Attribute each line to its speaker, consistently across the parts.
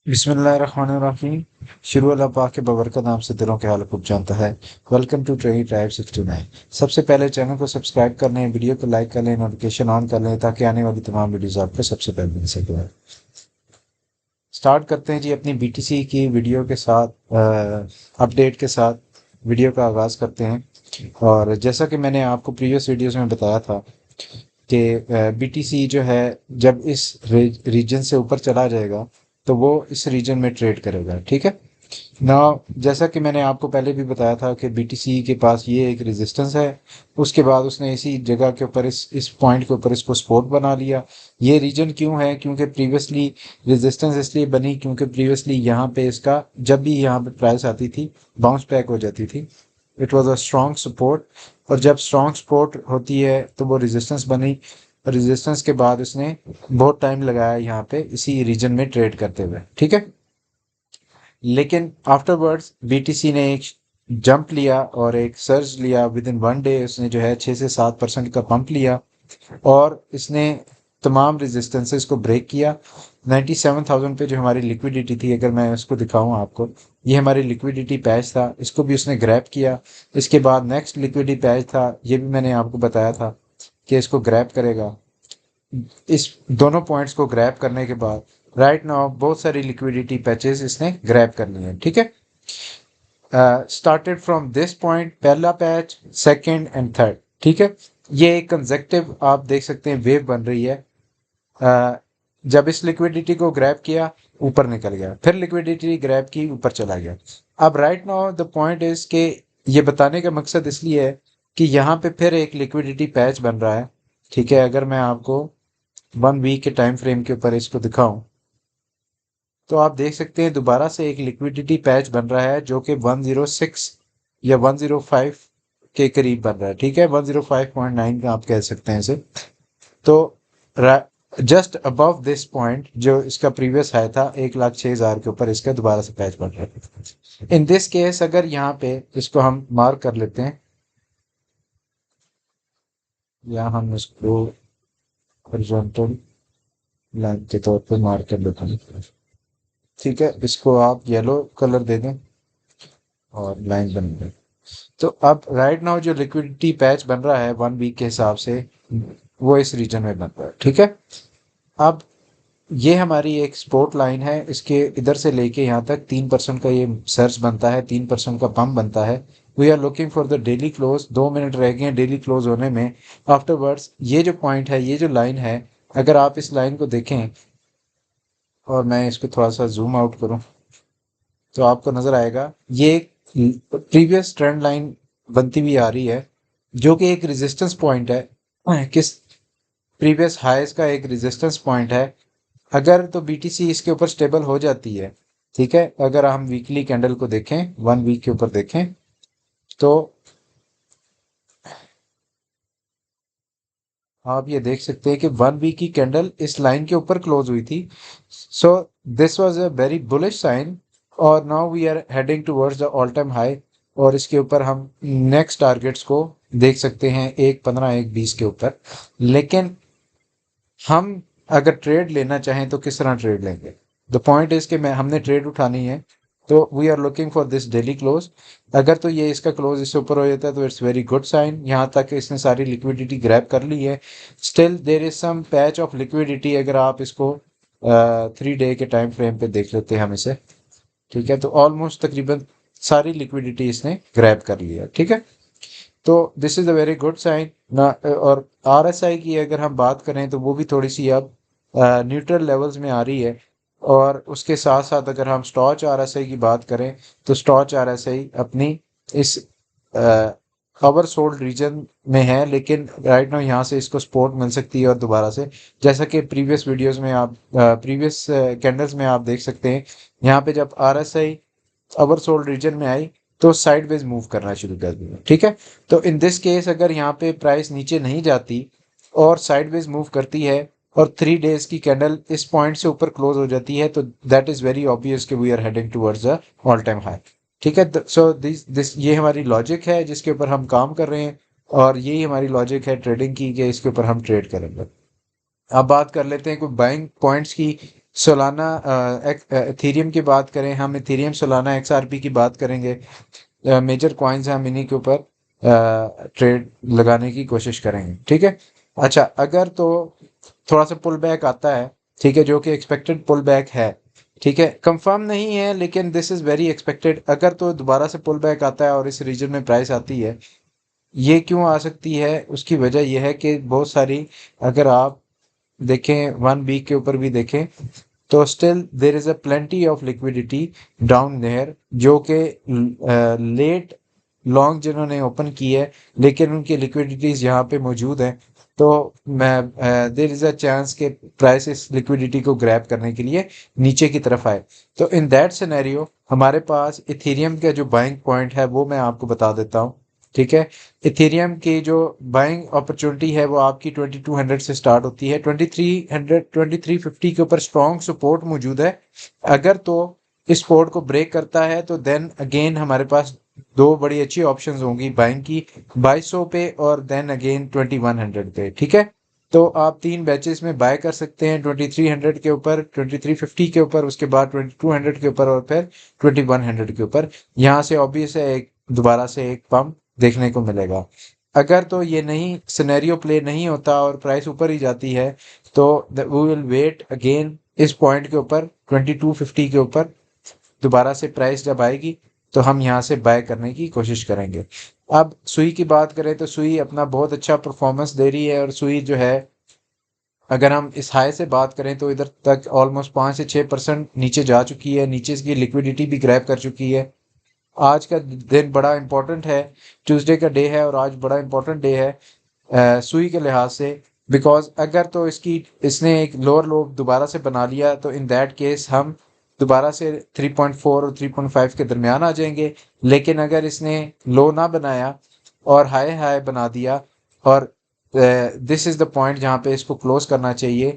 Speaker 1: बिस्मिल्लाहिर्रहमानिर्रहीम। शुरू अल्लाह पाक के बबरकत नाम से दिलों के हाल खूब जानता है। Welcome to trainee tribe 69। सबसे पहले चैनल को सब्सक्राइब कर लें, वीडियो को लाइक कर लें, नोटिफिकेशन ऑन कर लें ताकि आने वाली तमाम वीडियोस आपको सबसे पहले मिल सके। स्टार्ट करते हैं जी अपनी बीटीसी की वीडियो के साथ, अपडेट के साथ वीडियो का आगाज़ करते हैं। और जैसा कि मैंने आपको प्रीवियस वीडियोस में बताया था कि बीटीसी जो है जब इस रीजन से ऊपर चला जाएगा तो वो इस रीजन में ट्रेड करेगा। ठीक है ना। जैसा कि मैंने आपको पहले भी बताया था कि बीटीसी के पास ये एक रेजिस्टेंस है, उसके बाद उसने इसी जगह के ऊपर इस पॉइंट के ऊपर इसको सपोर्ट बना लिया। ये रीजन क्यों है? क्योंकि प्रीवियसली रेजिस्टेंस इसलिए बनी क्योंकि प्रीवियसली यहाँ पे इसका जब भी यहाँ पे प्राइस आती थी बाउंस बैक हो जाती थी। It was a strong support, और जब स्ट्रॉन्ग सपोर्ट होती है तो वो रेजिस्टेंस बनी। रेजिस्टेंस के बाद उसने बहुत टाइम लगाया यहाँ पे इसी रीजन में ट्रेड करते हुए। ठीक है, लेकिन आफ्टरवर्ड्स बीटीसी ने एक जंप लिया और एक सर्ज लिया। विद इन 1 डे उसने जो है 6 से 7% का पंप लिया और इसने तमाम रेजिस्टेंसेस को ब्रेक किया। 97,000 पे जो हमारी लिक्विडिटी थी, अगर मैं उसको दिखाऊं आपको, ये हमारी लिक्विडिटी पैच था, इसको भी उसने ग्रैब किया। इसके बाद नेक्स्ट लिक्विडिटी पैच था, ये भी मैंने आपको बताया था कि इसको ग्रैब करेगा। इस दोनों पॉइंट्स को ग्रैब करने के बाद राइट नाउ बहुत सारी लिक्विडिटी पैचेस इसने ग्रैब कर लिए हैं। ठीक है, स्टार्टेड फ्रॉम दिस पॉइंट, पहला पैच, सेकंड एंड थर्ड। ठीक है, ये एक कंजेक्टिव आप देख सकते हैं वेव बन रही है। जब इस लिक्विडिटी को ग्रैब किया ऊपर निकल गया, फिर लिक्विडिटी ग्रैब की ऊपर चला गया। अब right now the point is के ये बताने का मकसद इसलिए है कि यहाँ पे फिर एक लिक्विडिटी पैच बन रहा है। ठीक है, अगर मैं आपको 1 वीक के टाइम फ्रेम के ऊपर इसको दिखाऊं तो आप देख सकते हैं दोबारा से एक लिक्विडिटी पैच बन रहा है जो कि 106 या 105 के करीब बन रहा है। ठीक है, 105.9 का आप कह सकते हैं इसे। तो जस्ट अबव दिस पॉइंट जो इसका प्रीवियस हाई था 1,06,000 के ऊपर इसका दोबारा से पैच बन रहा है। इन दिस केस अगर यहाँ पे इसको हम मार्क कर लेते हैं, या हम इसको हॉरिजॉन्टल लाइन के तौर पे मार्क कर लेते हैं। ठीक है, इसको आप येलो कलर दे दें और लाइन बन गई। तो अब राइट नाउ जो लिक्विडिटी पैच बन रहा है 1 वीक के हिसाब से वो इस रीजन में बन रहा है। ठीक है, अब ये हमारी एक सपोर्ट लाइन है, इसके इधर से लेके यहाँ तक 3% का ये सर्च बनता है, 3% का पंप बनता है। We are looking for the daily close. 2 minute रह गए हैं डेली क्लोज होने में। आफ्टरवर्ड्स ये जो पॉइंट है, ये जो लाइन है, अगर आप इस लाइन को देखें और मैं इसको थोड़ा सा जूम आउट करूं तो आपको नजर आएगा ये एक प्रीवियस ट्रेंड लाइन बनती हुई आ रही है जो कि एक रेजिस्टेंस पॉइंट है। किस प्रीवियस हाईज का एक रेजिस्टेंस पॉइंट है। अगर तो बीटीसी इसके ऊपर स्टेबल हो जाती है, ठीक है, अगर हम वीकली कैंडल को देखें, 1 वीक के ऊपर देखें, तो आप ये देख सकते हैं कि 1 वीक की कैंडल इस लाइन के ऊपर क्लोज हुई थी। So this was a very bullish sign, और now we are heading towards the all time high. और इसके ऊपर हम नेक्स्ट टारगेट्स को देख सकते हैं 1.15 1.20 के ऊपर। लेकिन हम अगर ट्रेड लेना चाहें तो किस तरह ट्रेड लेंगे? द पॉइंट इज कि मैं हमने ट्रेड उठानी है, तो we are looking for this daily close. अगर तो ये इसका क्लोज इससे ऊपर हो जाता है तो इट्स वेरी गुड साइन, यहाँ तक इसने सारी लिक्विडिटी ग्रैब कर ली है। Still there is some patch of liquidity, अगर आप इसको 3 डे के टाइम फ्रेम पे देख लेते हैं हम इसे। ठीक है, तो ऑलमोस्ट तकरीबन सारी लिक्विडिटी इसने ग्रैब कर लिया। ठीक है, तो this is a very good sign ना। और आरएसआई की अगर हम बात करें तो वो भी थोड़ी सी अब न्यूट्रल लेवल्स में आ रही है। और उसके साथ साथ अगर हम स्टॉच आरएसआई की बात करें तो स्टॉच आरएसआई अपनी इस ओवर सोल्ड रीजन में है, लेकिन राइट नाउ यहाँ से इसको सपोर्ट मिल सकती है और दोबारा से, जैसा कि प्रीवियस वीडियोस में आप प्रीवियस कैंडल्स में आप देख सकते हैं, यहाँ पे जब आरएसआई ओवर सोल्ड रीजन में आई तो साइडवेज मूव करना शुरू कर दिया। ठीक है, तो इन दिस केस अगर यहाँ पे प्राइस नीचे नहीं जाती और साइडवेज मूव करती है और 3 डेज की कैंडल इस पॉइंट से ऊपर क्लोज हो जाती है तो दैट इज वेरी ऑब्वियस कि we are heading towards the all time high. ठीक है, सो दिस ये हमारी लॉजिक है जिसके ऊपर हम काम कर रहे हैं, और यही हमारी लॉजिक है ट्रेडिंग की कि इसके ऊपर हम ट्रेड करेंगे। अब बात कर लेते हैं कुछ बाइंग पॉइंट्स की। सोलाना इथेरियम की बात करें, हम इथेरियम सोलाना एक्सआरपी की बात करेंगे, मेजर कॉइन्स हैं, हम इन्हीं के ऊपर ट्रेड लगाने की कोशिश करेंगे, ठीक है। अच्छा, अगर तो थोड़ा सा पुल बैक आता है, ठीक है, जो कि एक्सपेक्टेड पुल बैक है, ठीक है, कंफर्म नहीं है लेकिन दिस इज़ वेरी एक्सपेक्टेड। अगर तो दोबारा से पुल बैक आता है और इस रीजन में प्राइस आती है, ये क्यों आ सकती है, उसकी वजह यह है कि बहुत सारी, अगर आप देखें 1 वीक के ऊपर भी देखें, तो still there is a plenty of liquidity down there, जो कि लेट लॉन्ग जिन्होंने ओपन की है, लेकिन उनकी लिक्विडिटीज़ यहाँ पे मौजूद हैं। तो मैं देर इज़ अ चांस के प्राइस इस लिक्विडिटी को ग्रैब करने के लिए नीचे की तरफ आए। तो इन दैट सिनेरियो हमारे पास इथेरियम का जो बाइंग पॉइंट है वो मैं आपको बता देता हूँ, ठीक है। इथेरियम की जो बाइंग अपॉर्चुनिटी है वो आपकी 2200 से स्टार्ट होती है, 2300 2350 के ऊपर स्ट्रॉन्ग सपोर्ट मौजूद है। अगर तो इस सपोर्ट को ब्रेक करता है तो देन अगेन हमारे पास दो बड़ी अच्छी ऑप्शंस होंगी बाइंग की, 2200 पे और देन अगेन 2100 पे, ठीक है। तो आप तीन बैचेस में बाय कर सकते हैं, 2300 के ऊपर, 2350 के ऊपर, उसके बाद 2200 के ऊपर और फिर 2100 के ऊपर। यहाँ से ऑब्वियस है एक दोबारा से एक पंप देखने को मिलेगा। अगर तो ये नहीं सिनेरियो प्ले नहीं होता और प्राइस ऊपर ही जाती है, तो वी विल वेट अगेन इस पॉइंट के ऊपर 2250 के ऊपर दोबारा से प्राइस जब आएगी तो हम यहाँ से बाय करने की कोशिश करेंगे। अब सुई की बात करें तो सुई अपना बहुत अच्छा परफॉर्मेंस दे रही है, और सुई जो है, अगर हम इस हाई से बात करें तो इधर तक ऑलमोस्ट 5 से 6% नीचे जा चुकी है, नीचे की लिक्विडिटी भी ग्रैब कर चुकी है। आज का दिन बड़ा इंपॉर्टेंट है, ट्यूसडे का डे है और आज बड़ा इंपॉर्टेंट डे है सुई के लिहाज से, बिकॉज अगर तो इसने एक लोअर लो दोबारा से बना लिया तो इन दैट केस हम दोबारा से 3.4 और 3.5 के दरमियान आ जाएंगे। लेकिन अगर इसने लो ना बनाया और हाई हाई बना दिया, और दिस इज़ द पॉइंट जहाँ पे इसको क्लोज करना चाहिए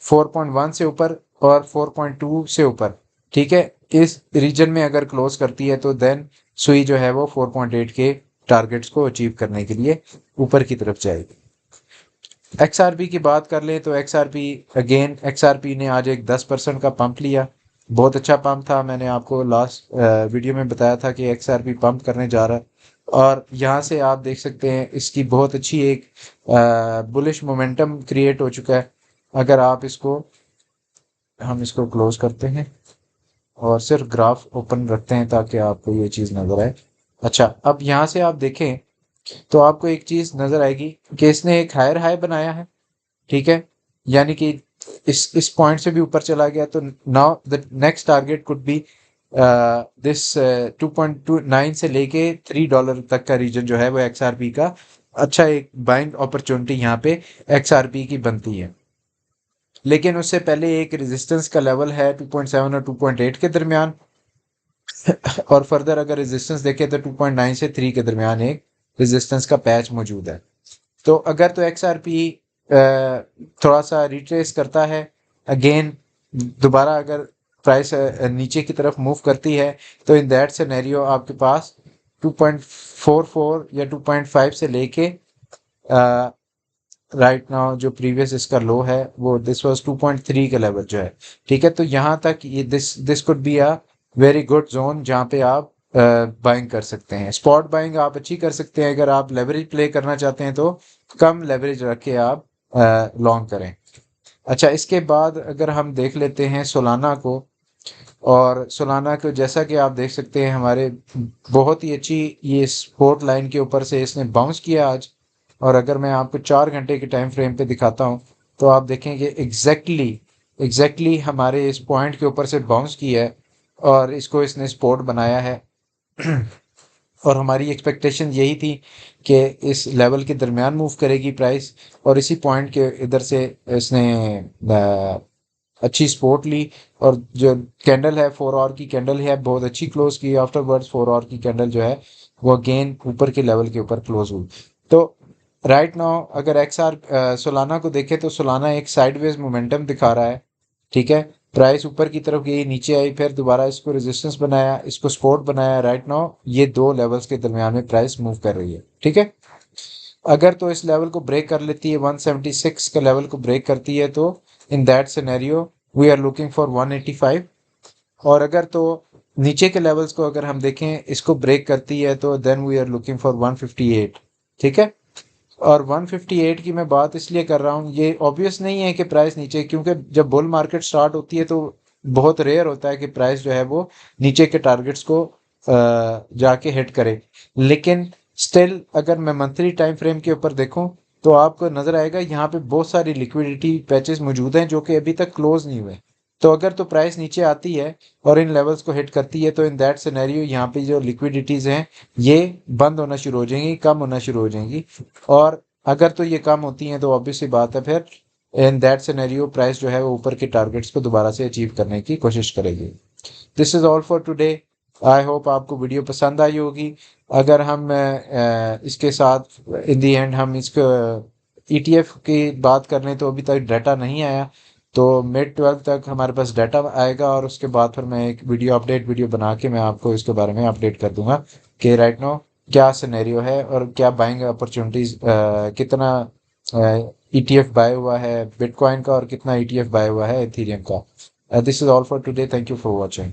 Speaker 1: 4.1 से ऊपर और 4.2 से ऊपर, ठीक है। इस रीजन में अगर क्लोज करती है तो देन सुई जो है वो 4.8 के टारगेट्स को अचीव करने के लिए ऊपर की तरफ जाएगी। एक्सआरपी की बात कर लें तो एक्सआरपी ने आज एक 10% का पंप लिया, बहुत अच्छा पंप था। मैंने आपको लास्ट वीडियो में बताया था कि एक्सआरपी पंप करने जा रहा है, और यहाँ से आप देख सकते हैं इसकी बहुत अच्छी एक बुलिश मोमेंटम क्रिएट हो चुका है। अगर आप हम इसको क्लोज करते हैं और सिर्फ ग्राफ ओपन रखते हैं ताकि आपको ये चीज़ नज़र आए। अच्छा, अब यहाँ से आप देखें तो आपको एक चीज़ नज़र आएगी कि इसने एक हायर हाई बनाया है, ठीक है, यानी कि इस पॉइंट से भी ऊपर चला गया। तो now the next target could be this 2.29 से लेके $3 तक का रीजन जो है वो एक्सआरपी का अच्छा एक बाइंग अपॉर्चुनिटी यहाँ पे एक्सआरपी की बनती है। लेकिन उससे पहले एक रेजिस्टेंस का लेवल है 2.7 और 2.8 के दरमियान, और फर्दर अगर रेजिस्टेंस देखें तो 2.9 से 3 के दरमियान एक रेजिस्टेंस का पैच मौजूद है। तो अगर तो एक्सआरपी थोड़ा सा रिट्रेस करता है अगेन, दोबारा अगर प्राइस नीचे की तरफ मूव करती है, तो इन दैट सिनेरियो आपके पास 2.44 या 2.5 से लेके राइट नाउ जो प्रीवियस इसका लो है वो दिस वाज 2.3 का लेवल जो है, ठीक है। तो यहाँ तक ये this could be a very good zone जहाँ पे आप बाइंग कर सकते हैं। स्पॉट बाइंग आप अच्छी कर सकते हैं, अगर आप लेवरेज प्ले करना चाहते हैं तो कम लेवरेज रख के आप लॉन्ग करें। अच्छा, इसके बाद अगर हम देख लेते हैं सोलाना को, और सोलाना को जैसा कि आप देख सकते हैं हमारे बहुत ही अच्छी ये सपोर्ट लाइन के ऊपर से इसने बाउंस किया आज। और अगर मैं आपको 4 घंटे के टाइम फ्रेम पे दिखाता हूँ तो आप देखेंगे एग्जैक्टली हमारे इस पॉइंट के ऊपर से बाउंस किया है और इसको इसने सपोर्ट बनाया है। और हमारी एक्सपेक्टेशन यही थी कि इस लेवल के दरमियान मूव करेगी प्राइस, और इसी पॉइंट के इधर से इसने अच्छी सपोर्ट ली, और जो कैंडल है 4 आवर की कैंडल है बहुत अच्छी क्लोज की। आफ्टर वर्ड्स 4 आवर की कैंडल जो है वो अगेन ऊपर के लेवल के ऊपर क्लोज हुई। तो राइट नाउ अगर सोलाना को देखें तो सोलाना एक साइडवेज मोमेंटम दिखा रहा है, ठीक है। प्राइस ऊपर की तरफ गई, नीचे आई, फिर दोबारा इसको रेजिस्टेंस बनाया, इसको सपोर्ट बनाया। राइट नाउ ये दो लेवल्स के दरमियान में प्राइस मूव कर रही है, ठीक है। अगर तो इस लेवल को ब्रेक कर लेती है, 176 का लेवल को ब्रेक करती है, तो in that scenario we are looking for 185। और अगर तो नीचे के लेवल्स को अगर हम देखें इसको ब्रेक करती है तो then we are looking for 158। ठीक है। और 158 की मैं बात इसलिए कर रहा हूँ, ये ऑब्वियस नहीं है कि प्राइस नीचे, क्योंकि जब बुल मार्केट स्टार्ट होती है तो बहुत रेयर होता है कि प्राइस जो है वो नीचे के टारगेट्स को जाके हिट करे। लेकिन स्टिल अगर मैं मंथली टाइम फ्रेम के ऊपर देखूं तो आपको नजर आएगा यहाँ पे बहुत सारी लिक्विडिटी पैचेस मौजूद हैं जो कि अभी तक क्लोज नहीं हुए। तो अगर तो प्राइस नीचे आती है और इन लेवल्स को हिट करती है तो इन दैट सिनेरियो यहाँ पे जो लिक्विडिटीज हैं ये बंद होना शुरू हो जाएंगी, कम होना शुरू हो जाएंगी। और अगर तो ये कम होती हैं तो ऑब्वियस सी बात है फिर इन दैट सिनेरियो प्राइस जो है वो ऊपर के टारगेट्स को दोबारा से अचीव करने की कोशिश करेगी। This is all for today. I hope आपको वीडियो पसंद आई होगी। अगर हम इसके साथ इन दी एंड हम इसको ईटीएफ की बात कर लें तो अभी तक डाटा नहीं आया। तो मिड 12 तक हमारे पास डाटा आएगा और उसके बाद फिर मैं एक वीडियो बना के मैं आपको इसके बारे में अपडेट कर दूंगा कि राइट नाउ क्या सिनेरियो है और क्या बाइंग अपॉर्चुनिटीज, कितना ईटीएफ बाय हुआ है बिटकॉइन का और कितना ईटीएफ बाय हुआ है इथेरियम का। This is all for today. Thank you for watching.